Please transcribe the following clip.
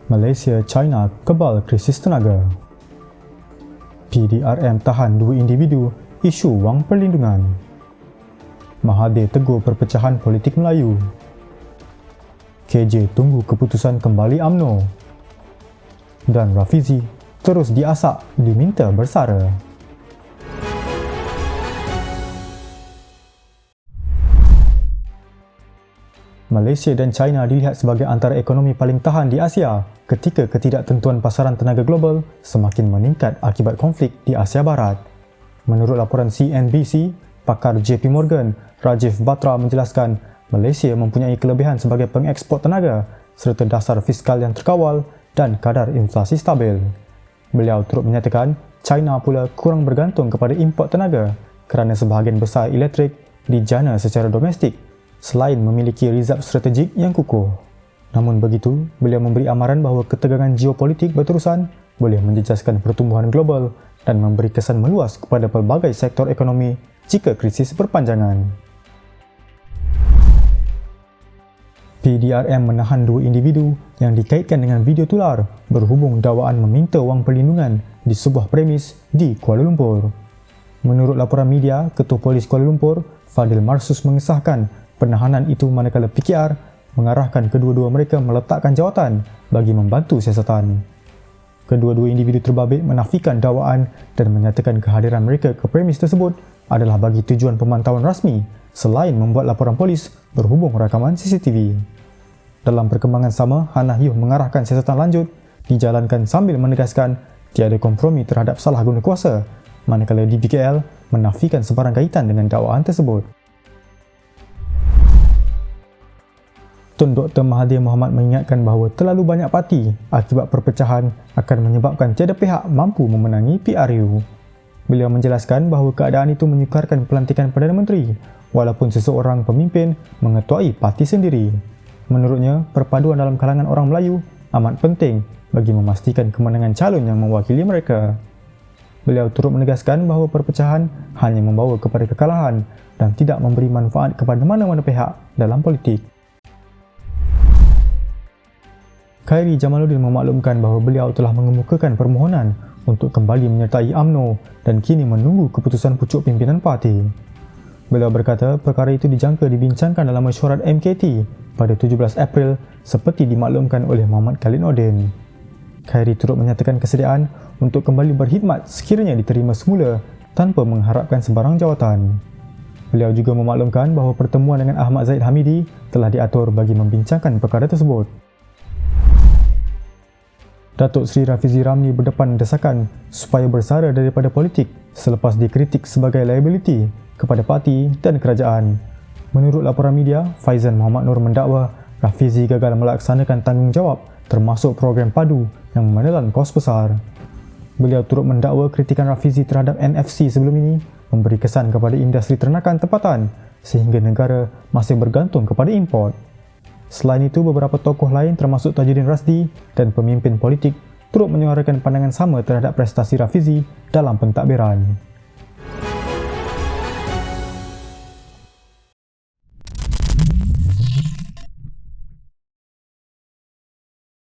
Malaysia, China kebal krisis tenaga. PDRM tahan 2 individu, isu Wang Perlindungan. Mahathir tegur perpecahan politik Melayu. KJ tunggu keputusan kembali UMNO. Dan Rafizi terus diasak Diminta Bersara. Malaysia dan China dilihat sebagai antara ekonomi paling tahan di Asia ketika ketidaktentuan pasaran tenaga global semakin meningkat akibat konflik di Asia Barat. Menurut laporan CNBC, pakar JP Morgan, Rajiv Batra menjelaskan Malaysia mempunyai kelebihan sebagai pengeksport tenaga serta dasar fiskal yang terkawal dan kadar inflasi stabil. Beliau turut menyatakan China pula kurang bergantung kepada import tenaga kerana sebahagian besar elektrik dijana secara domestik selain memiliki rizab strategik yang kukuh. Namun begitu, beliau memberi amaran bahawa ketegangan geopolitik berterusan boleh menjejaskan pertumbuhan global dan memberi kesan meluas kepada pelbagai sektor ekonomi jika krisis berpanjangan. PDRM menahan 2 individu yang dikaitkan dengan video tular berhubung dakwaan meminta wang perlindungan di sebuah premis di Kuala Lumpur. Menurut laporan media, Ketua Polis Kuala Lumpur, Fadil Marsus mengesahkan penahanan itu manakala PKR mengarahkan kedua-dua mereka meletakkan jawatan bagi membantu siasatan. Kedua-dua individu terbabit menafikan dakwaan dan menyatakan kehadiran mereka ke premis tersebut adalah bagi tujuan pemantauan rasmi selain membuat laporan polis berhubung rakaman CCTV. Dalam perkembangan sama, Hannah Yuh mengarahkan siasatan lanjut dijalankan sambil menegaskan tiada kompromi terhadap salah guna kuasa manakala DPKL menafikan sebarang kaitan dengan dakwaan tersebut. Tun Dr. Mahathir Mohamad mengingatkan bahawa terlalu banyak parti akibat perpecahan akan menyebabkan tiada pihak mampu memenangi PRU. Beliau menjelaskan bahawa keadaan itu menyukarkan pelantikan Perdana Menteri walaupun seseorang pemimpin mengetuai parti sendiri. Menurutnya, perpaduan dalam kalangan orang Melayu amat penting bagi memastikan kemenangan calon yang mewakili mereka. Beliau turut menegaskan bahawa perpecahan hanya membawa kepada kekalahan dan tidak memberi manfaat kepada mana-mana pihak dalam politik. Khairi Jamaluddin memaklumkan bahawa beliau telah mengemukakan permohonan untuk kembali menyertai UMNO dan kini menunggu keputusan pucuk pimpinan parti. Beliau berkata perkara itu dijangka dibincangkan dalam mesyuarat MKT pada 17 April seperti dimaklumkan oleh Muhammad Khalid Nordin. Khairi turut menyatakan kesediaan untuk kembali berkhidmat sekiranya diterima semula tanpa mengharapkan sebarang jawatan. Beliau juga memaklumkan bahawa pertemuan dengan Ahmad Zaid Hamidi telah diatur bagi membincangkan perkara tersebut. Datuk Seri Rafizi Ramli berdepan desakan supaya bersara daripada politik selepas dikritik sebagai liability kepada parti dan kerajaan. Menurut laporan media, Faizan Muhammad Nur mendakwa Rafizi gagal melaksanakan tanggungjawab termasuk program padu yang menelan kos besar. Beliau turut mendakwa kritikan Rafizi terhadap NFC sebelum ini memberi kesan kepada industri ternakan tempatan sehingga negara masih bergantung kepada import. Selain itu, beberapa tokoh lain termasuk Tajuddin Rasdi dan pemimpin politik turut menyuarakan pandangan sama terhadap prestasi Rafizi dalam pentadbiran.